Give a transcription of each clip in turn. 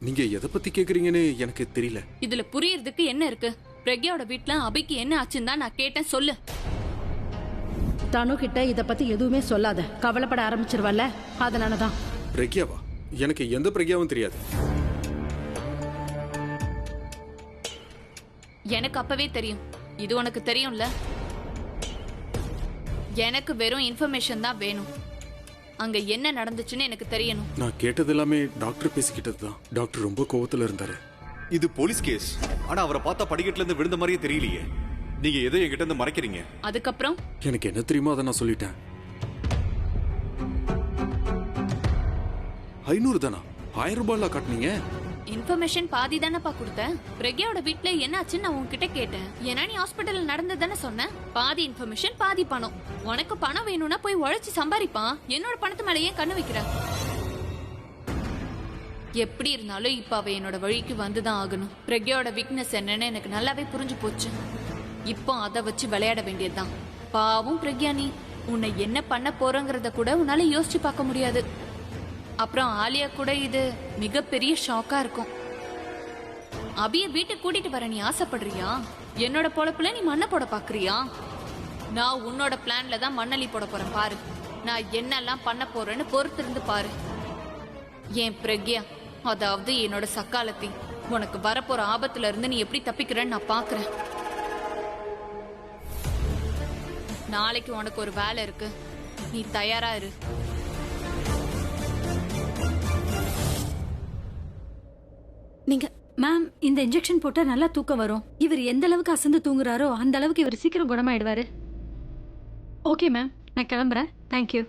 நீங்க எதை பத்தி கேக்குறீங்கன்னு எனக்கு தெரியல. இதுல புரியறதுக்கு என்ன இருக்கு? பிரக்யாவோட வீட்ல அபிக்கு என்ன ஆச்சுன்னு தான் நான் கேட்டேன், சொல்லு. தனு கிட்ட இத பத்தி எதுவுமே சொல்லாத, கவலைப்பட ஆரம்பிச்சிருவல்ல, அதனாலதான். பிரக்யாவா? எனக்கு எந்த பிரக்யாவும் தெரியாது. எனக்கு அப்பவே தெரியும். இது உனக்கு தெரியும்ல? எனக்கு வெறும் இன்ஃபர்மேஷன் தான் வேணும். அங்க என்ன நடந்துச்சுன்னு எனக்கு தெரியணும். நான் கேட்டது எல்லாமே டாக்டர் பேசிக்கிட்டது தான். டாக்டர் ரொம்ப கோவத்துல இருந்தாரு. இது போலீஸ் கேஸ். ஆனா அவரை பார்த்தா படிக்கட்டுல இருந்து விழுந்த மாதிரியே தெரியலையே. நீங்க எதை என்கிட்ட இருந்து மறைக்கிறீங்க? அதுக்கப்புறம் எனக்கு என்ன தெரியுமோ அதை நான் சொல்லிட்டேன். 500 தானா? 1000 ரூபாய்ல காட்டினீங்க. இன்ஃபர்மேஷன் பாதி தானப்பா கொடுத்தேன். பிரக்யாவோட வீட்ல என்ன ஆச்சுன்னு நான் உன்கிட்ட கேட்டேன். ஏன்னா நீ ஹாஸ்பிட்டல்ல நடந்தது தானே சொன்ன. பாதி இன்ஃபர்மேஷன் பாதி பணம். உனக்கு பணம் வேணும்னா போய் உழைச்சு சம்பாதிப்பான். என்னோட பணத்து மேலேயே கண்ணு வைக்கிற. எப்படி இருந்தாலும் இப்ப அவ என்னோட வழிக்கு வந்துதான் ஆகணும். பிரக்யாவோட வீக்னஸ் என்னன்னு எனக்கு நல்லாவே புரிஞ்சு போச்சு. இப்போ அதை வச்சு விளையாட வேண்டியதுதான். பாவும் பிரக்யா, நீ உன்னை என்ன பண்ண போறங்கிறத கூட உன்னால யோசிச்சு பார்க்க முடியாது. அப்புறம் ஆலியா கூட இது மிகப்பெரிய ஷாக்கா இருக்கும். அபிய வீட்டுக்கு கூட்டிட்டு வர நீ ஆசைப்படுறியா? என்னோட பொழப்புல நீ மண்ணை போட பாக்குறியா? நான் உன்னோட பிளான்ல தான் மண்ணலி போட போறேன் பாரு. நான் என்னெல்லாம் பண்ண போறேன்னு பொறுத்து இருந்து பாரு. என் பிரக்யா, அதாவது என்னோட சக்காலத்தி, உனக்கு வரப்போற ஆபத்துல இருந்து நீ எப்படி தப்பிக்கிறன்னு நான் பாக்குறேன். நாளைக்கு உனக்கு ஒரு வேலை இருக்கு, நீ தயாரா இரு. நீங்க மேம், இந்த இன்ஜெக்ஷன் போட்டா நல்லா தூக்கம் வரும். இவர் எந்த அளவுக்கு அசந்து தூங்குறாரோ அந்த அளவுக்கு இவர் சீக்கிரம் குணமாயிடுவாரு. ஓகே மேம், நான் கிளம்புறேன். தேங்க்யூ.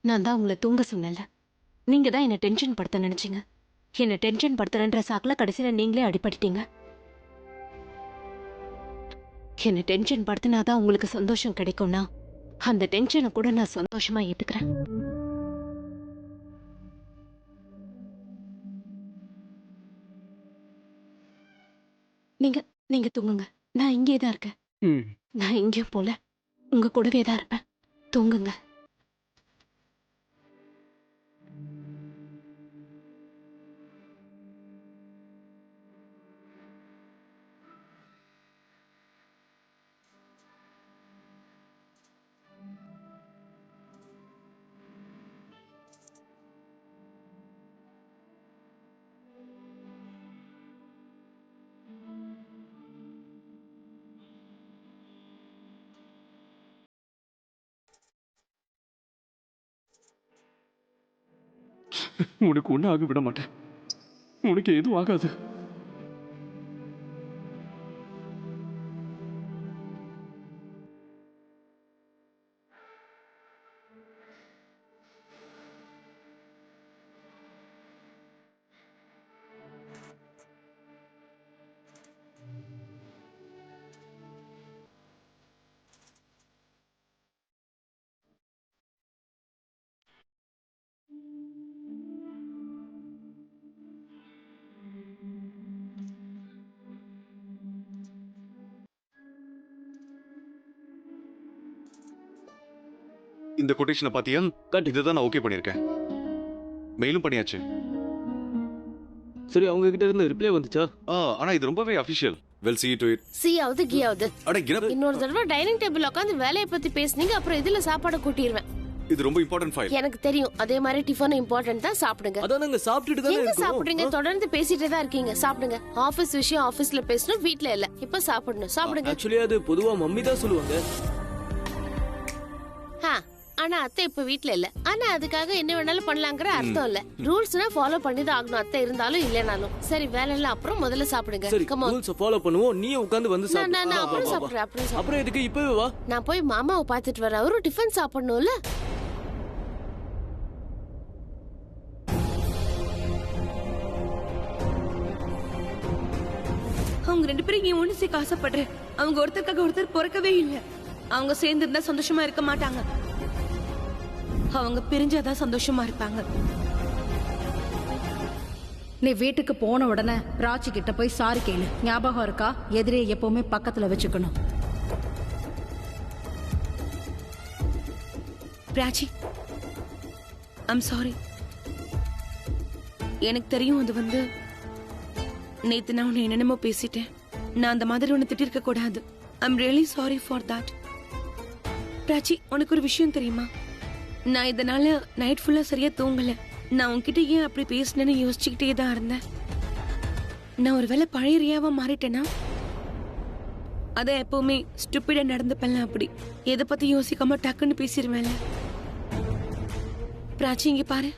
நான் தான் உங்களை தூங்க சொன்னேன்ல. நீங்க தான் என்ன டென்ஷன் படுத்த நினைச்சீங்க. என்ன டென்ஷன் படுத்துறன்ற சாக்குல கடைசியில நீங்களே அடிபட்டுட்டீங்க. என்ன டென்ஷன் படுத்தினாதான் உங்களுக்கு சந்தோஷம் கிடைக்கும்னா அந்த டென்ஷனை கூட நான் சந்தோஷமா ஏத்துக்கிறேன். நீங்க நீங்க தூங்குங்க. நான் இங்கே தான் இருக்கேன். நான் எங்கேயும் போல, உங்க கூடவே தான் இருப்பேன். தூங்குங்க. உனக்கு ஒன்றும் ஆக விட மாட்டேன். உனக்கு எதுவும் ஆகாது. இந்த கொட்டேஷனை பாத்தியா? இதுதான் நான் ஓகே பண்ணிருக்கேன். மெயிலும் பண்ணியாச்சு. சரி, அவங்க கிட்ட இருந்து ரிப்ளை வந்துச்சா? ஆனா இது ரொம்பவே official. Well see you to it. சியாவது கியாவது. அட கிரப். இன்னொரு தடவை டைனிங் டேபிள் உட்காந்து வேலையை பத்தி பேசுனீங்க, அப்புறம் இதுல சாப்பாடு கூட்டிடுவேன். இது ரொம்ப இம்பார்ட்டன்ட் ஃபைல். எனக்கு தெரியும். அதே மாதிரி டிஃபன் இம்பார்ட்டன்ட் தான், சாப்பிடுங்க. அதான் நாங்க சாப்பிட்டுட்டு தானே எங்க இருக்கோம். சாப்பிடுறீங்க? தொடர்ந்து பேசிட்டே தான் இருக்கீங்க. சாப்பிடுங்க. ஆபீஸ் விஷயம் ஆபீஸ்ல பேசணும், வீட்ல இல்ல. இப்ப சாப்பிடணும். சாப்பிடுங்க. ஆக்சுவலி அது பொதுவா மம்மி தான் சொல்லுவாங்க. ஆனா அத்தை இப்ப வீட்ல இல்ல. ஆனா அதுக்காக என்ன வேணாலும் பண்ணலாங்கிற அர்த்தம் இல்ல. ரூல்ஸ்னா ஃபாலோ பண்ணி தான் ஆகணும், அத்தை இருந்தாலும் இல்லனாலும். சரி, வேலை இல்ல, அப்புறம் முதல்ல சாப்பிடுங்க. சரி, கம் ஆன். ரூல்ஸ் ஃபாலோ பண்ணுவோம். நீ உட்கார்ந்து வந்து சாப்பிடு. நான் அப்புறம் சாப்பிடுறேன். அப்புறம் எதுக்கு இப்பவே வா? நான் போய் மாமாவை பாத்துட்டு வரேன். அவரும் டிஃபன் சாப்பிடணும்ல. அவங்க 2 பேரும் ஏன் ஒண்ணு சேர்க்க ஆசைப்படுறேன். அவங்க ஒருத்தருக்காக ஒருத்தர் பிறக்கவே இல்லை. அவங்க சேர்ந்து இருந்தா சந்தோஷமா இருக்க மாட்டாங்க. அவங்க பிரிஞ்சாதான் சந்தோஷமா இருப்பாங்க. நீ வீட்டுக்கு போன உடனே பிராச்சி கிட்ட போய் சாரி கேளு. ஞாபகம் இருக்கா? எதிரியை எப்பவுமே பக்கத்துல வச்சுக்கணும். Prachi, I'm sorry. எனக்கு தெரியும் அது வந்து நேத்து நான் உன்னை என்னென்னமோ பேசிட்டேன். நான் அந்த மாதிரி உன்னை திட்டிருக்க கூடாது. I'm really sorry for that. Prachi, உனக்கு ஒரு விஷயம் தெரியுமா? நான் இதனால நைட் ஃபுல்லா சரியா தூங்கல. நான் உன்கிட்ட ஏன் அப்படி பேசினேன்னு யோசிச்சுக்கிட்டே தான் இருந்தேன். நான் ஒருவேளை பழைய ரியாவா மாறிட்டேனா? அதான் எப்பவுமே ஸ்டூபிடா நடந்துப்பேன்ல, அப்படி எதை பத்தி யோசிக்காம டக்குன்னு பேசிடுவேன்ல. பிராச்சி, இங்க பாரு,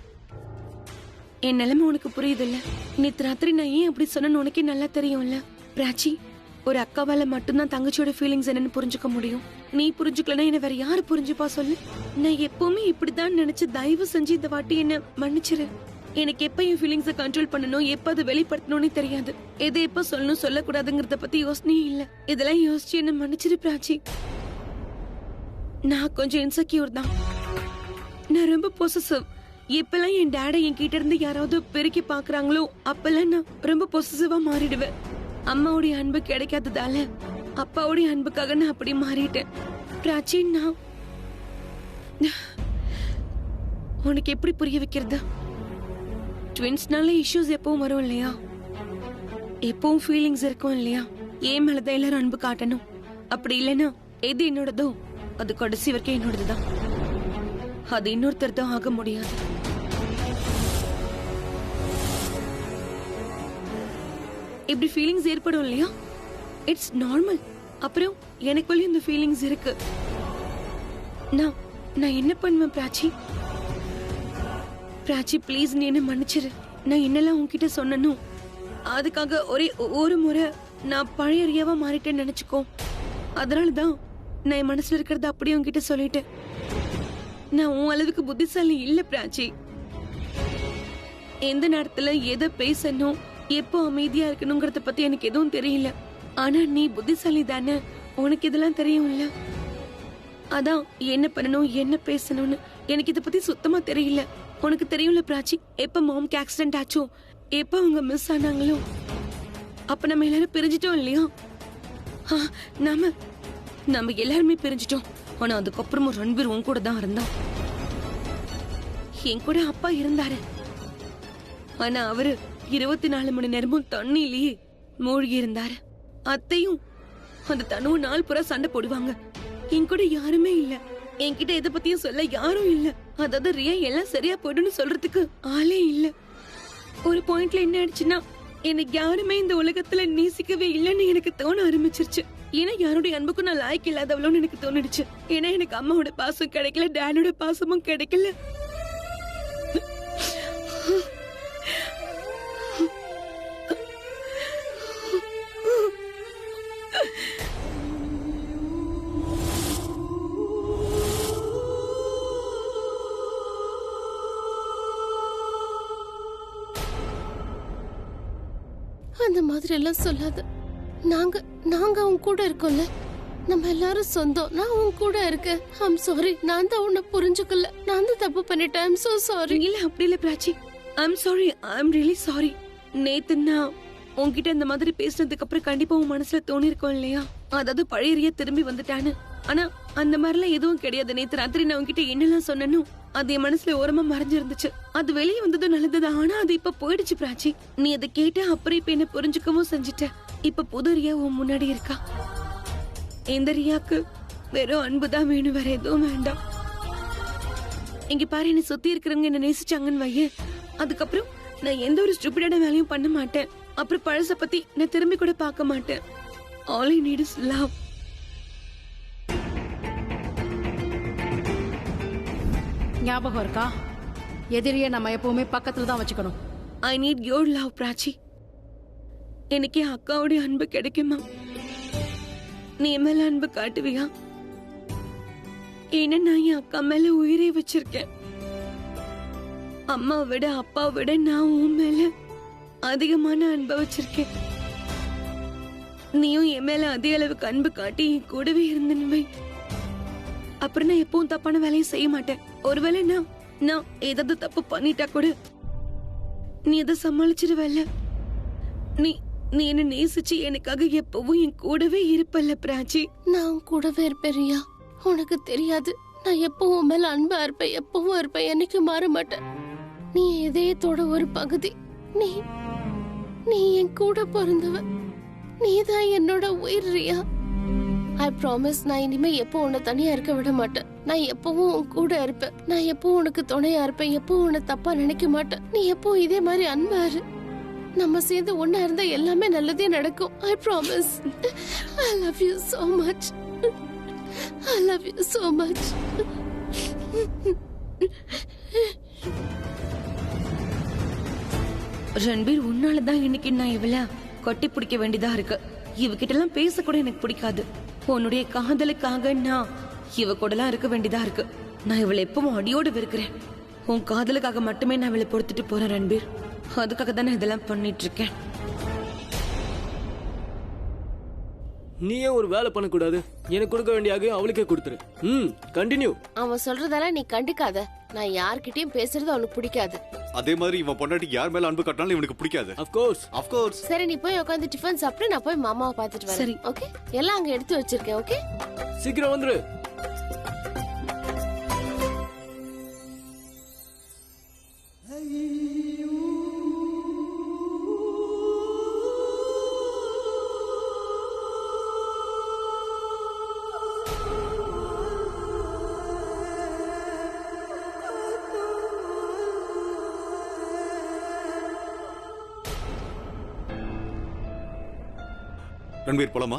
என் நிலைமை உனக்கு புரியுதுல்ல. நேத்து ராத்திரி நான் ஏன் அப்படி சொன்னேன்னு உனக்கே நல்லா தெரியும்ல. பிராச்சி, ஒரு அக்காவால மட்டும்தான் தங்கச்சியோட ஃபீலிங்ஸ் என்னன்னு புரிஞ்சுக்க முடியும். நீ புரிஞ்சுக்கலன்னா என்ன வேற யாரு புரிஞ்சுப்பா சொல்லு? நான் எப்பவுமே இப்படிதான் நினைச்சு தயவு செஞ்சு இந்த வாட்டி என்ன மன்னிச்சிரு. எனக்கு எப்ப என் ஃபீலிங்ஸை கண்ட்ரோல் பண்ணணும், எப்ப அதை வெளிப்படுத்தணும்னு தெரியாது. எதை எப்ப சொல்லணும் சொல்லக்கூடாதுங்கிறத பத்தி யோசனையே இல்ல. இதெல்லாம் யோசிச்சு என்ன மன்னிச்சிரு பிராச்சி. நான் கொஞ்சம் இன்செக்யூர் தான். நான் ரொம்ப பொசசிவ். எப்பெல்லாம் என் டேடை என் கிட்ட இருந்து யாராவது பெருக்கி பாக்குறாங்களோ அப்பெல்லாம் நான் ரொம்ப பொசசிவா மாறிடுவேன். அம்மாவுடைய அன்பு கிடைக்காததால அப்பாவுடைய அன்புக்காக நான் அப்படி மாறிட்டேன். பிராச்சி, நான் உனக்கு எப்படி புரிய வைக்கிறது? ட்வின்ஸ்னால இஷ்யூஸ் எப்பவும் வரும் இல்லையா? எப்பவும் ஃபீலிங்ஸ் இருக்கும் இல்லையா? ஏன் மேலதான் எல்லாரும் அன்பு காட்டணும். அப்படி இல்லைன்னா எது என்னோடதோ அது கடைசி வரைக்கும் என்னோடதுதான். அது இன்னொருத்தர் தான் ஆக முடியாது. இப்படி ஃபீலிங்ஸ் ஏற்படும் இல்லையா? It's normal. அப்புறம் எனக்குள்ள இந்த ஃபீலிங்ஸ் இருக்கு. நான் என்ன பண்ணுவேன் பிராச்சி? பிராச்சி, ப்ளீஸ் நீ என்ன மன்னிச்சிரு. நான் என்னெல்லாம் உன்கிட்ட சொன்னனும் அதுக்காக ஒரு முறை நான் பழைய ரியாவா மாறிட்டேன்னு நினைச்சுக்கோ. அதனாலதான் நான் என் மனசுல இருக்கிறத அப்படியே உன்கிட்ட சொல்லிட்டேன். நான் உன் அளவுக்கு புத்திசாலி இல்ல பிராச்சி. எந்த நேரத்துல எதை பேசணும், எப்போ அமைதியா இருக்கணுங்கிறத பத்தி எனக்கு எதுவும் தெரியல. ஆனா நீ புத்திசாலி தானே, உனக்கு இதெல்லாம் தெரியும்ல. அதான் என்ன பண்ணணும் என்ன பேசணும்னு எனக்கு இதை பத்தி சுத்தமா தெரியல. உனக்கு தெரியும்ல பிராச்சி, எப்ப மாம்க்கு ஆக்சிடென்ட் ஆச்சோ, எப்ப அவங்க மிஸ் ஆனாங்களோ, அப்ப நம்ம எல்லாரும் பிரிஞ்சிட்டோம் இல்லையா? நம்ம எல்லாருமே பிரிஞ்சிட்டோம். ஆனா அதுக்கப்புறமும் ரன்பீர் உன் கூட தான் இருந்தான். என் கூட அப்பா இருந்தாரு. ஆனா அவரு 24 மணி நேரமும் தண்ணியிலேயே மூழ்கி இருந்தாரு. அத்தையும் அந்த தனுவும் நாள் பூரா சண்டை போடுவாங்க. என் கூட யாருமே இல்ல. என்கிட்ட எதை பத்தியும் சொல்ல யாரும் இல்ல. அதாவது ரியா எல்லாம் சரியா போயிடும்னு சொல்றதுக்கு ஆளே இல்ல. ஒரு பாயிண்ட்ல என்ன ஆயிடுச்சுன்னா, எனக்கு யாருமே இந்த உலகத்துல நேசிக்கவே இல்லைன்னு எனக்கு தோண ஆரம்பிச்சிருச்சு. ஏன்னா யாருடைய அன்புக்கும் நான் லாய்க்கு இல்லாதவளோன்னு எனக்கு தோணிடுச்சு. ஏன்னா எனக்கு அம்மாவோட பாசம் கிடைக்கல, டேடோட பாசமும் கிடைக்கல. அந்த மாதிரி எல்லாம் சொல்லாத. நாங்க அவங்க கூட இருக்கோம்ல. நம்ம எல்லாரும் சொந்தம். நான் உன் கூட இருக்கேன். I'm sorry. நான் தான் உன்னை புரிஞ்சுக்கல. நான் தான் தப்பு பண்ணிட்டேன். I'm so sorry. இல்ல அப்படி இல்ல Prachi. I'm sorry. I'm really sorry. நேத்து நான் உன்கிட்ட இந்த மாதிரி பேசினதுக்கு அப்புறம் கண்டிப்பா உன் மனசுல தோணி இருக்கும் இல்லையா? அதாவது பழைய திரும்பி வந்துட்டான்னு. ஆனா அந்த மாதிரிலாம் எதுவும் கிடையாது. நேத்து ராத்திரி நான் உன்கிட்ட என்னெல்லாம் சொன்னனும் அது என் மனசுல ஓரமா மறைஞ்சிருந்துச்சு. அது வெளியே வந்ததும் நல்லது. ஆனா அது இப்ப போயிடுச்சு பிராச்சி. நீ அதை கேட்ட அப்புறம் இப்ப என்ன புரிஞ்சுக்கவும் செஞ்சுட்ட. இப்ப புது ரியா உன் முன்னாடி இருக்கா. இந்த ரியாக்கு வெறும் அன்புதான் வேணும், வேற எதுவும் வேண்டாம். இங்க பாரு, என்ன சுத்தி இருக்கிறவங்க என்ன நேசிச்சாங்கன்னு வைய, அதுக்கப்புறம் நான் எந்த ஒரு ஸ்டூபிடான வேலையும் பண்ண மாட்டேன். அப்புறம் பழச பத்தி நான் திரும்பி கூட பார்க்க மாட்டேன். All I need is love. ஞாபகம் இருக்கா? எதிரியை நம்ம எப்பவுமே பக்கத்துல தான் வச்சுக்கணும். I need your love Prachi. எனக்கு அக்காவுடைய அன்பு கிடைக்குமா? நீ மேல அன்பு காட்டுவியா? ஏன்னா நான் என் அக்கா மேல உயிரை வச்சிருக்கேன். அம்மா விட அப்பா விட நான் உன் மேல அதிகமான அன்பை வச்சிருக்கேன். நீயும் என் மேல அதிக அளவுக்கு அன்பு காட்டி என் கூடவே இருந்தேன். அப்புறம் நான் எப்பவும் தப்பான வேலையை செய்ய மாட்டேன். ஒருவேளை நான் ஏதாவது தப்பு பண்ணிட்டா கூட நீ அதை சமாளிச்சிருவல்ல. நீ நீ என்ன நேசிச்சு எனக்காக எப்பவும் என் கூடவே இருப்பல்ல பிராச்சி. நான் உன் கூடவே இருப்பேன் ரியா. உனக்கு தெரியாது, நான் எப்பவும் உன் மேல அன்பா இருப்பேன், எப்பவும் இருப்பேன், என்னைக்கு மாற மாட்டேன். நீ இதயத்தோட ஒரு பகுதி. நீ நீ என் கூட பிறந்தவ. நீதான் என்னோட உயிர் ரியா. ஐ ப்ராமிஸ், நான் இனிமே எப்போ உன்னை தனியா இருக்க விட மாட்டேன். நான் எப்பவும் உன் கூட இருப்பேன். நான் எப்பவும் உனக்கு துணையா இருப்பேன். எப்பவும் உன்னை தப்பா நினைக்க மாட்டேன். நீ எப்பவும் இதே மாதிரி அன்பா இரு. நம்ம சேர்ந்து ஒன்னா இருந்தா எல்லாமே நல்லதே நடக்கும். I promise. I love you so much. I love you so much. Ranbir, உன்னாலதான் இன்னைக்கு நான் இவள கொட்டி பிடிக்க வேண்டியதா இருக்கு. இவகிட்ட எல்லாம் பேச கூட எனக்கு பிடிக்காது. உன்னுடைய காதலுக்காக நான் இவ கூட எல்லாம் இருக்க வேண்டியதா இருக்கு. நான் இவளை எப்பவும் அடியோடு வெறுக்கிறேன். உன் காதலுக்காக மட்டுமே நான் இவளை பொறுத்துட்டு போறேன் ரன்பீர். அதுக்காக தானே இதெல்லாம் பண்ணிட்டு இருக்கேன். நீயே ஒரு வேலை பண்ணக்கூடாது. எனக்கு கொடுக்க வேண்டிய அவளுக்கே கொடுத்துரு. கண்டினியூ. அவன் சொல்றதெல்லாம் நீ கண்டுக்காத. நான் யார்கிட்டயும் பேசுறது அவனுக்கு பிடிக்காது. அதே மாதிரி இவன் பொண்டாட்டி யார் மேல அன்பு காட்டினாலும் இவனுக்கு பிடிக்காது. Of course. சரி, நீ போய் உட்காந்து டிஃபன் சாப்பிட்டு நான் போய் மாமாவை பார்த்துட்டு வரேன். சரி. ஓகே, எல்லாம் அங்க எடுத்து வச்சிருக்கேன். ஓகே, சீக்கிரம் வந்துரு. ரன்வீர், போலாமா?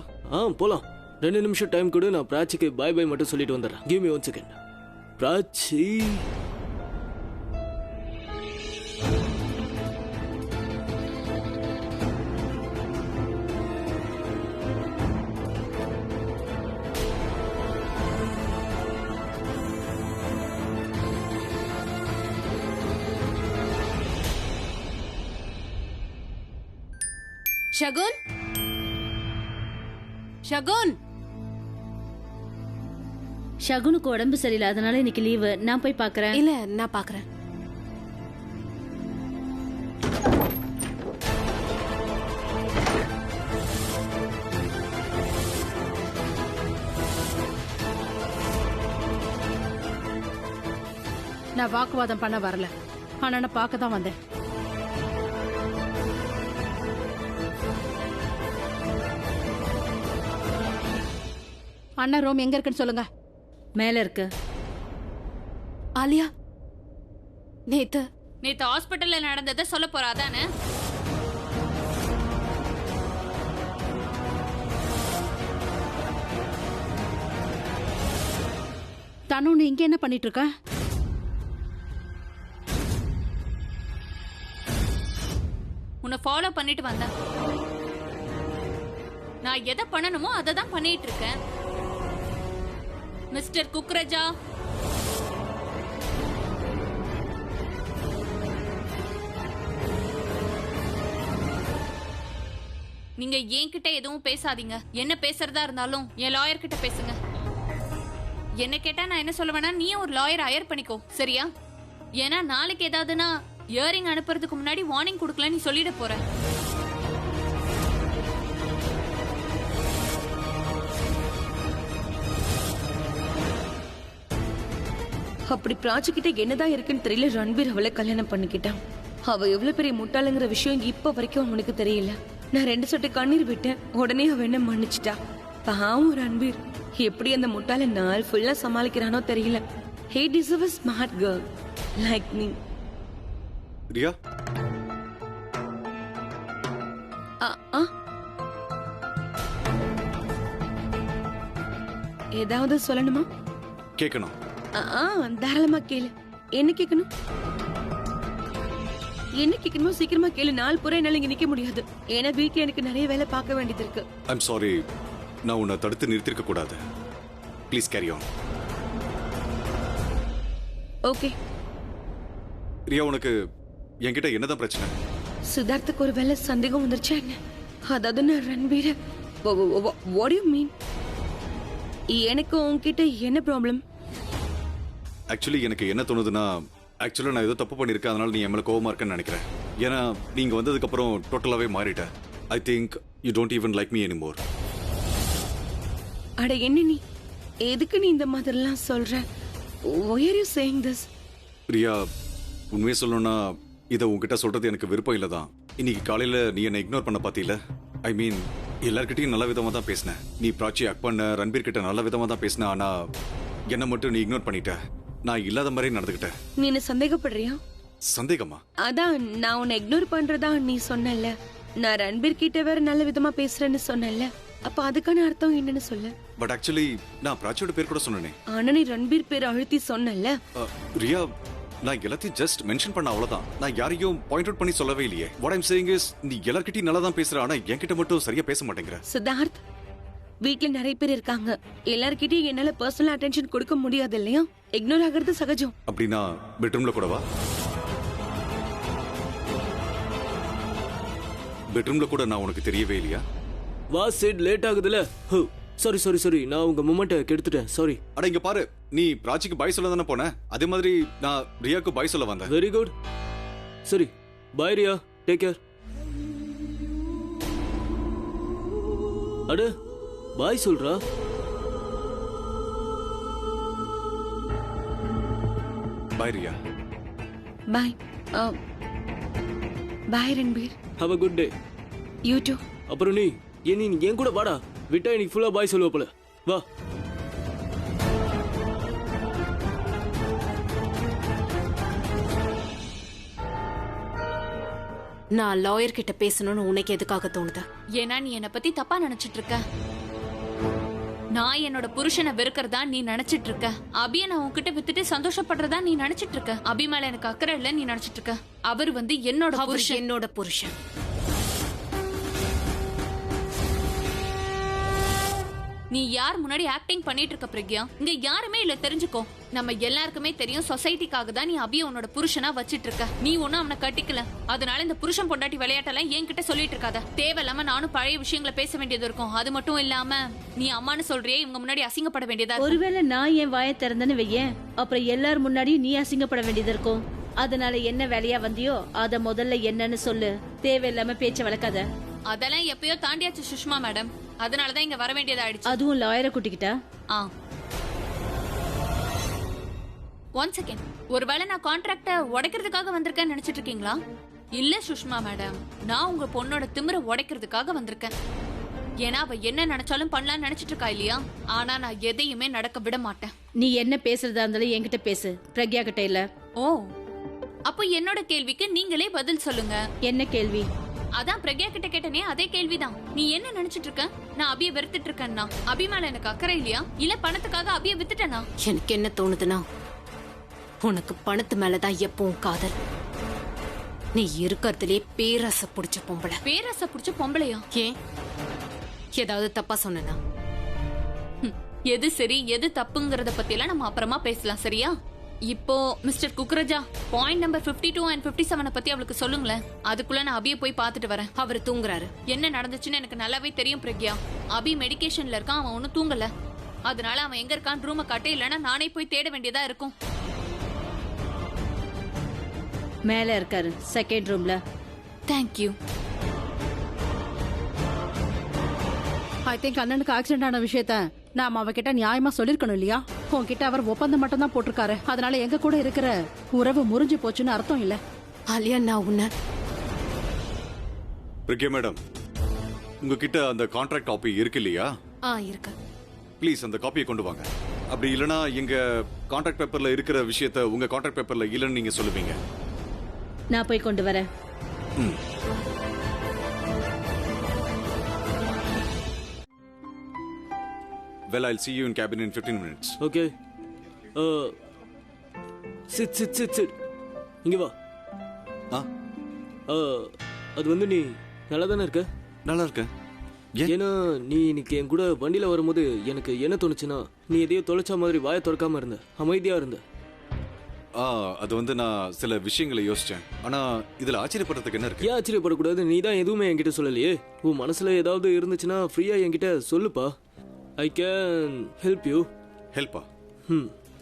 போலாம். 2 நிமிஷம் டைம் கொடு. நான் பிராச்சிக்கு பை பை மட்டும் சொல்லிட்டு வந்துடுறேன். Give me 1 second. Prachi, Shagun, Shagun. ஷகுனுக்கு உடம்பு சரியில்லை, அதனால இன்னைக்கு லீவு. நான் போய் பாக்குறேன். இல்ல, நான் பாக்குறேன். நான் வாக்குவாதம் பண்ண வரல, ஆனா நான் பார்க்க தான் வந்தேன். அண்ணா ரூம் எங்க இருக்குன்னு சொல்லுங்க. மேல இருக்கு. ஆலியா, நேத்து ஹாஸ்பிட்டல்ல நடந்ததை சொல்ல போறா தானே? தனு, நீ இங்க என்ன பண்ணிட்டு இருக்க? உன்னை ஃபாலோ பண்ணிட்டு வந்தேன். நான் எதை பண்ணணுமோ அதை தான் பண்ணிட்டு இருக்கேன். மிஸ்டர் குக்ரஜா, நீங்க என்கிட்ட எதுவும் பேசாதீங்க. என்ன பேசுறதா இருந்தாலும் என் லாயர் கிட்ட பேசுங்க. என்ன கேட்டா நான் என்ன சொல்லுவேன்னா, நீ ஒரு லாயர் ஹையர் பண்ணிக்கோ, சரியா? ஏன்னா நாளைக்கு ஏதாவதுன்னா இயரிங் அனுப்புறதுக்கு முன்னாடி வார்னிங் கொடுக்கல நீ சொல்லிட போற. அப்படி பிராச்சி கிட்ட என்னதான் இருக்குன்னு தெரியல, ரன்பீர் அவளை கல்யாணம் பண்ணிக்கிட்டான். அவ எவ்வளவு பெரிய முட்டாளுங்கிற விஷயம் இப்ப வரைக்கும் அவனுக்கு தெரியல. நான் 2 சொட்டு கண்ணீர் விட்டேன், உடனே அவ என்ன மன்னிச்சிட்டா. பாவம் ரன்பீர் எப்படி அந்த முட்டாளை நாள் ஃபுல்லா சமாளிக்கிறானோ தெரியல. He deserves a smart girl like me. Riya, ஏதாவது சொல்லணுமா? கேட்கணும். தாராளமா கேளு. என்ன கேட்கணும்? என்ன கேட்கணுமோ சீக்கிரமா கேளு. நாள் பூரா என்னால இங்க நிக்க முடியாது. ஏன்னா வீட்டுல எனக்கு நிறைய வேலை பார்க்க வேண்டியது இருக்கு. ஐம் சாரி, நான் உன்னை தடுத்து நிறுத்திருக்க கூடாது. Please carry on. Okay. Riya, உனக்கு என்கிட்ட என்னதான் பிரச்சனை? சித்தார்த்துக்கு ஒரு வேலை சந்தேகம் வந்துருச்சா என்ன? அதாவது நான் ரன்பீர. What you mean? எனக்கு உன்கிட்ட என்ன ப்ராப்ளம்? ஆக்சுவலி எனக்கு என்ன தோணுதுன்னா, ஆக்சுவலா நான் ஏதோ தப்பு பண்ணிருக்கேன், அதனால நீ என் மேல கோவமா இருக்கேன்னு நினைக்கிறேன். ஏன்னா நீங்க வந்ததுக்கு அப்புறம் டோட்டலாவே மாறிட்ட. I think you don't even like me anymore. அட என்ன நீ எதுக்கு நீ இந்த மாதிரிலாம் சொல்ற? Why are you saying this? Priya, உண்மையை சொல்லணும்னா இதை உங்ககிட்ட சொல்றது எனக்கு விருப்பம் இல்லை தான். இன்னைக்கு காலையில நீ என்னை இக்னோர் பண்ண பாத்தீல. ஐ மீன் எல்லார்கிட்டையும் நல்ல விதமா தான் பேசினேன். நீ பிராச்சி அக் பண்ண, ரன்பீர் கிட்ட நல்ல விதமா தான் பேசின. ஆனா என்ன மட்டும் நீ இக்னோர் பண்ணிட்ட. நான் இல்லாத மாதிரி நடந்துக்கிட்டேன். நீ என்ன சந்தேகப்படுறியா? சந்தேகமா? அதான் நான் உன்னை இக்னோர் பண்றதா நீ சொன்னல. நான் ரன்பீர் கிட்ட வேற நல்ல விதமா பேசுறேன்னு சொன்னல. அப்ப அதுக்கான அர்த்தம் என்னன்னு சொல்லு. பட் ஆக்சுவலி நான் பிராச்சியோட பேர் கூட சொன்னேனே. ஆனா நீ ரன்பீர் பேர் அழுத்தி சொன்னல. ரியா, நான் எல்லாத்தையும் ஜஸ்ட் மென்ஷன் பண்ண அவ்வளவுதான். நான் யாரையும் பாயிண்ட் அவுட் பண்ணி சொல்லவே இல்லையே. வாட் ஐம் சேயிங் இஸ், நீ எல்லார்கிட்டயும் நல்லா தான் பேசுற, ஆனா என்கிட்ட மட்டும் சரியா பேச மாட்டேங்கிற. சித்தார்த், வீட்ல நிறைய பேர் இருக்காங்க. எல்லார்கிட்டயும் என்னால பர்சனல் அட்டென்ஷன் கொடுக்க முடியாது இல்லையா? இக்னோர் ஆகிறது சகஜம். அப்படின்னா பெட்ரூம்ல கூடவா? பெட்ரூம்ல கூட நான் உனக்கு தெரியவே இல்லையா? வா சிட், லேட் ஆகுதுல. சாரி சாரி சாரி, நான் உங்க மொமெண்ட்டை கெடுத்துட்டேன். சாரி. அட இங்க பாரு, நீ பிராச்சிக்கு பாய் சொல்ல தானே போன, அதே மாதிரி நான் ரியாக்கு பாய் சொல்ல வந்தேன். Very good. சரி, பாய் ரியா, டேக் கேர். அட பாய் சொல்றா. Bye Riya. Bye. Bye Ranbir. Have a good day. You too. அப்புறம் நீ என் கூட வாடா. விட்டா இன்னைக்கு ஃபுல்லா பாய் சொல்லுவ போல. வா. நான் லாயர் கிட்ட பேசணும்னு உனக்கு எதுக்காக தோணுது? ஏன்னா நீ என்னை பத்தி தப்பா நினைச்சிட்டு இருக்க. நான் என்னோட புருஷனை வெறுக்கிறதா நீ நினைச்சிட்டு இருக்க. அபிய நான் உன்கிட்ட வித்துட்டு சந்தோஷப்படுறதா நீ நினைச்சிட்டு இருக்க. அபி மேல எனக்கு அக்கறை இல்ல நீ நினைச்சிட்டு இருக்க. அவர் என்னோட புருஷன். என்னோட புருஷன். நீ யார் முன்னாடி ஆக்டிங் பண்ணிட்டு இருக்க பிரக்யா? இங்க யாருமே இல்ல, தெரிஞ்சுக்கோ. நம்ம எல்லாருக்குமே தெரியும், சொசைட்டிக்காக தான் நீ அபிய உன்னோட புருஷனா வச்சிட்டு இருக்க. நீ ஒன்னும் அவனை கட்டிக்கல. அதனால இந்த புருஷன் பொண்டாட்டி விளையாட்டெல்லாம் என்கிட்ட சொல்லிட்டு இருக்காத. தேவையில்லாம நானும் பழைய விஷயங்களை பேச வேண்டியது இருக்கும். அது மட்டும் இல்லாம நீ அம்மான்னு சொல்றியே, இவங்க முன்னாடி அசிங்கப்பட வேண்டியதா. ஒருவேளை நான் என் வாயை திறந்தேன்னு வையேன், அப்புறம் எல்லாரும் முன்னாடியும் நீ அசிங்கப்பட வேண்டியது இருக்கும். அதனால என்ன வேலையா வந்தியோ அத முதல்ல என்னன்னு சொல்லு. தேவையில்லாம பேச்ச வளர்க்காத. அதெல்லாம் எப்பயோ தாண்டியாச்சு சுஷ்மா மேடம். அதனாலதான் இங்க வர வேண்டியதாயிடுச்சு. அதுவும் லாயரை கூட்டிக்கிட்டா? ஒன் செகண்ட், ஒருவேளை நான் கான்ட்ராக்ட உடைக்கிறதுக்காக வந்திருக்கேன்னு நினைச்சிட்டு இருக்கீங்களா? இல்ல சுஷ்மா மேடம், நான் உங்க பொண்ணோட திமிர உடைக்கிறதுக்காக வந்திருக்கேன். ஏன்னா அவ என்ன நினைச்சாலும் பண்ணலாம்னு நினைச்சிட்டு இருக்கா இல்லையா? ஆனா நான் எதையுமே நடக்க விட மாட்டேன். நீ என்ன பேசுறதா இருந்தாலும் என்கிட்ட பேசு, பிரக்யா கிட்ட இல்ல. ஓ, அப்போ என்னோட கேள்விக்கு நீங்களே பதில் சொல்லுங்க. என்ன கேள்வி? அதான் பிரக்யா கிட்ட கேட்டனே, அதே கேள்விதான். நீ என்ன நினைச்சிட்டு இருக்க? நான் அபிய வெறுத்துட்டு இருக்கேன்னா அபி மேல எனக்கு அக்கறை இல்லையா? இல்ல பணத்துக்காக அபிய வித்துட்டேனா? எனக்கு என்ன தோணுதுன்னா, உனக்கு பணத்து மேலதான் எப்பவும் காதல். நீ இருக்கிறதுலே பேராசை புடிச்ச பொம்பளை. பேராசை புடிச்ச பொம்பளையா? ஏன், ஏதாவது தப்பா சொன்னா? எது சரி எது தப்புங்கறத பத்தி எல்லாம் நம்ம அப்புறமா பேசலாம், சரியா? இப்போ மிஸ்டர் குக்ரஜா, பாயிண்ட் நம்பர் 52 and 57 பத்தி அவளுக்கு சொல்லுங்களேன். அதுக்குள்ள நான் அபிய போய் பாத்துட்டு வரேன். அவர் தூங்குறாரு. என்ன நடந்துச்சுன்னு எனக்கு நல்லாவே தெரியும் பிரக்யா. அபி மெடிகேஷன்ல இருக்கான், அவன் ஒன்னும் தூங்கல. அதனால அவன் எங்க இருக்கான் ரூம காட்டு, இல்லைன்னா நானே போய் தேட வேண்டியதா இருக்கும். மேல இருக்காரு, செகண்ட் ரூம்ல. தேங்க்யூ. ஐ திங்க் அண்ணனுக்கு ஆக்சிடென்ட் ஆன விஷயத்த நாம அவகிட்ட நியாயமா சொல்லிருக்கணும் இல்லையா? உன்கிட்ட அவர் ஒப்பந்தம் மட்டும் தான் போட்டிருக்காரு. அதனால எங்க கூட இருக்கிற உறவு முறிஞ்சு போச்சுன்னு அர்த்தம் இல்ல. ஆலியா, நான் உன்ன பிரியா மேடம், உங்ககிட்ட அந்த கான்ட்ராக்ட் காப்பி இருக்கு இல்லையா? இருக்கு. ப்ளீஸ் அந்த காப்பியை கொண்டு வாங்க. அப்படி இல்லனா எங்க கான்ட்ராக்ட் பேப்பர்ல இருக்கிற விஷயத்தை உங்க கான்ட்ராக்ட் பேப்பர்ல இல்லன்னு நீங்க சொல்லுவீங்க. நான் போய் கொண்டு வரேன். Well, I'll see you in cabin in 15 minutes. Okay. Sit sit sit sit. இங்க வா. அது நீ நல்லா தானே இருக்க? நல்லா இருக்கேன். ஏன்னா நீ இன்னைக்கு என் கூட வண்டியில வரும்போது எனக்கு என்ன தோணுச்சுன்னா, நீ எதையோ தொலைச்ச மாதிரி வாயை திறக்காம இருந்த, அமைதியா இருந்த. அது நான் சில விஷயங்களை யோசிச்சேன். ஆனா இதுல ஆச்சரியப்படுறதுக்கு என்ன இருக்கு? ஏன் ஆச்சரியப்படக்கூடாது? நீ தான் எதுவுமே என்கிட்ட சொல்லலையே. உன் மனசுல ஏதாவது இருந்துச்சுன்னா ஃப்ரீயா என்கிட்ட சொல்லுப்பா. I can help you. ஹெல்ப்பா?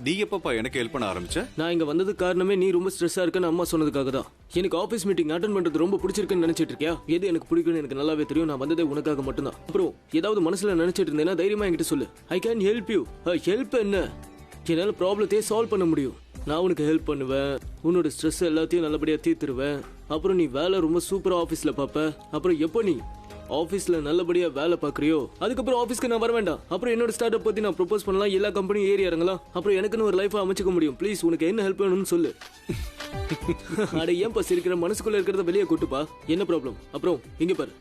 நீ எப்பப்பா எனக்கு ஹெல்ப் பண்ண ஆரம்பிச்ச? நான் இங்க வந்ததுக்கு காரணமே நீ ரொம்ப ஸ்ட்ரெஸ்ஸா இருக்கன்னு அம்மா சொன்னதுக்காக தான். எனக்கு ஆபீஸ் மீட்டிங் அட்டன் பண்றது ரொம்ப பிடிச்சிருக்குன்னு நினைச்சிட்டு இருக்கியா? எது எனக்கு பிடிக்கும்னு எனக்கு நல்லாவே தெரியும். நான் வந்ததே உனக்காக மட்டும்தான். அப்புறம் ஏதாவது மனசுல நினைச்சிட்டு இருந்தேன்னா தைரியமா என்கிட்ட சொல்லு. ஐ கேன் ஹெல்ப் யூ. ஹெல்ப் என்ன? என்னால ப்ராப்ளத்தையே சால்வ் பண்ண முடியும். நான் உனக்கு ஹெல்ப் பண்ணுவேன். உன்னோட ஸ்ட்ரெஸ் எல்லாத்தையும் நல்லபடியா தீர்த்துருவேன். அப்புறம் நீ வேலை ரொம்ப சூப்பரா ஆபீஸ்ல பாப்ப. அப்புறம் எப்போ நீ ஆபீஸ்ல நல்லபடியா வேலை பாக்குறியோ அதுக்கப்புறம் ஆபீஸ்க்கு நான் வர வேண்டாம். அப்புறம் என்னோட ஸ்டார்ட் அப் பத்தி நான் ப்ரொபோஸ் பண்ணலாம். எல்லா கம்பெனியும் ஏறி இறங்கலாம். அப்புறம் எனக்குன்னு ஒரு லைஃப் அமைச்சுக்க முடியும். ப்ளீஸ் உனக்கு என்ன ஹெல்ப் வேணும்னு சொல்லு. அட ஏன்பா சிரிக்கிற? மனசுக்குள்ள இருக்கிறத வெளியே கொட்டுப்பா. என்ன ப்ராப்ளம்? அப்புறம் இங்க பாரு,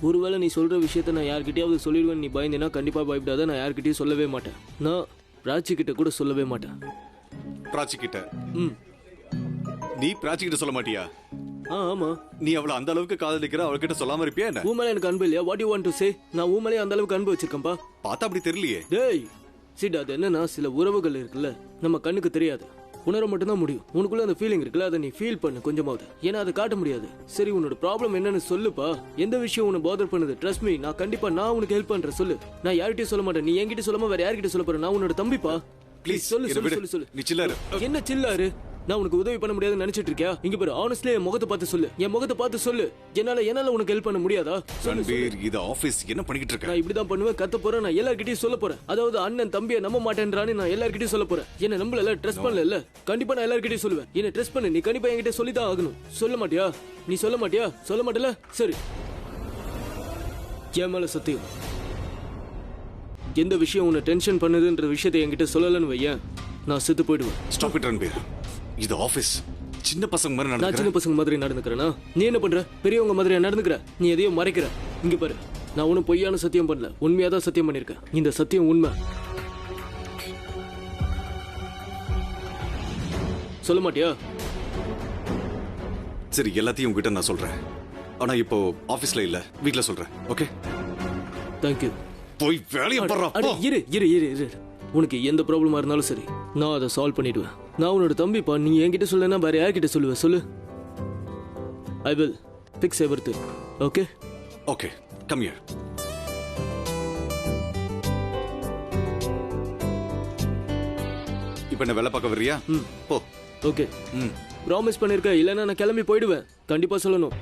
ஒருவேளை நீ சொல்ற விஷயத்த நான் யார்கிட்டயாவது சொல்லிடுவேன் நீ பயந்தேன்னா கண்டிப்பா பயப்படாத. நான் யார்கிட்டயும் சொல்லவே மாட்டேன். நான் பிராச்சி கிட்ட கூட சொல்லவே மாட்டேன். பிராச்சி கிட்ட? ம். நீ பிராச்சி கிட்ட சொல்ல மாட்டியா? ஆமா. நீ அவளை அந்த அளவுக்கு காதலிக்கிற, அவள்கிட்ட சொல்லாம இருப்பியா என்ன? உன் மேல எனக்கு அன்பு இல்லையா? What you want to say? நான் உன் மேலே அந்த அளவுக்கு அன்பு வச்சிருக்கேன்பா. பார்த்தா அப்படி தெரியலையே. டேய் சிட், அது என்னன்னா சில உறவுகள் இருக்குல்ல, நம்ம கண்ணுக்கு தெரியாது, உணர மட்டும்தான் முடியும். உனக்குள்ள அந்த ஃபீலிங் இருக்குல்ல, அதை நீ ஃபீல் பண்ணு கொஞ்சமாவது. ஏன்னா அதை காட்ட முடியாது. சரி, உன்னோட ப்ராப்ளம் என்னன்னு சொல்லுப்பா. எந்த விஷயம் உன்னை பாதர் பண்ணுது? ட்ரஸ்ட் மீ, நான் கண்டிப்பா நான் உனக்கு ஹெல்ப் பண்றேன். சொல்லு. நான் யார்கிட்டயும் சொல்ல மாட்டேன். நீ என்கிட்ட சொல்லாம வேற யார்கிட்ட சொல்ல போற? நான் உன்னோட தம்பிப்பா. ப்ளீஸ் சொல்லு சொல்லு சொல்லு சொல்லு. நீ சில்லாரு. என்ன சில்லாரு? நான் உனக்கு உதவி பண்ண முடியாதுன்னு நினைச்சிட்டு இருக்கியா? இங்க பாரு, ஆனஸ்ட்லி என் முகத்தை பார்த்து சொல்லு. என் முகத்தை பார்த்து சொல்லு. என்னால உனக்கு ஹெல்ப் பண்ண முடியாதா? ரன்பீர், இது ஆபீஸ், என்ன பண்ணிட்டு இருக்க? நான் இப்படிதான் பண்ணுவேன், கத்த போறேன். நான் எல்லார்கிட்டயும் சொல்ல போறேன். அதாவது அண்ணன் தம்பியை நம்ப மாட்டேன்றான்னு நான் எல்லார்கிட்டயும் சொல்ல போறேன். என்ன நம்பல, ட்ரஸ்ட் பண்ணல. கண்டிப்பா நான் எல்லார்கிட்டயும் சொல்லுவேன். என்ன ட்ரஸ்ட் பண்ணு. நீ கண்டிப்பா என்கிட்ட சொல்லிதான் ஆகணும். சொல்ல மாட்டியா? நீ சொல்ல மாட்டியா? சொல்ல மாட்டல? சரி, என் மேல சத்தியம். எந்த விஷயம் உன்னை டென்ஷன் பண்ணுதுன்ற விஷயத்தை என்கிட்ட சொல்லலன்னு வையேன், நான் செத்து போயிடுவேன். Stop it Ranbir. இது ஆபீஸ். சின்ன பசங்க மாதிரி நான் நடந்துக்கிற. சின்ன பசங்க மாதிரி நடந்துக்கிறேனா? நீ என்ன பண்ற? பெரியவங்க மாதிரி நடந்துக்கிற. நீ எதையும் மறைக்கிற. இங்க பாரு, நான் ஒன்னும் பொய்யான சத்தியம் பண்ணல. உண்மையாதான் சத்தியம் பண்ணிருக்கேன். இந்த சத்தியம் உண்மை. சொல்ல மாட்டியா? சரி, எல்லாத்தையும் உங்ககிட்ட நான் சொல்றேன். ஆனா இப்போ ஆபீஸ்ல இல்ல, வீட்ல சொல்றேன். ஓகே? தேங்க்யூ. போய் வேலையை பாரு. இரு இரு இரு இரு. உனக்கு எந்த ப்ராப்ளமா இருந்தாலும் சரி, நான் அதை சால்வ் பண்ணிடுவேன். நான் உன்னோட தம்பிப்பா. நீ என்கிட்ட சொல்லனா வேற யார்கிட்ட சொல்லுவ? சொல்லு. I will fix everything. Okay? Okay, come here. இப்போ என்ன வேலை பார்க்க வர்றியா? போ. ஓகே. ப்ராமிஸ் பண்ணிருக்க, இல்லைன்னா நான் கிளம்பி போயிடுவேன். கண்டிப்பா சொல்லணும்.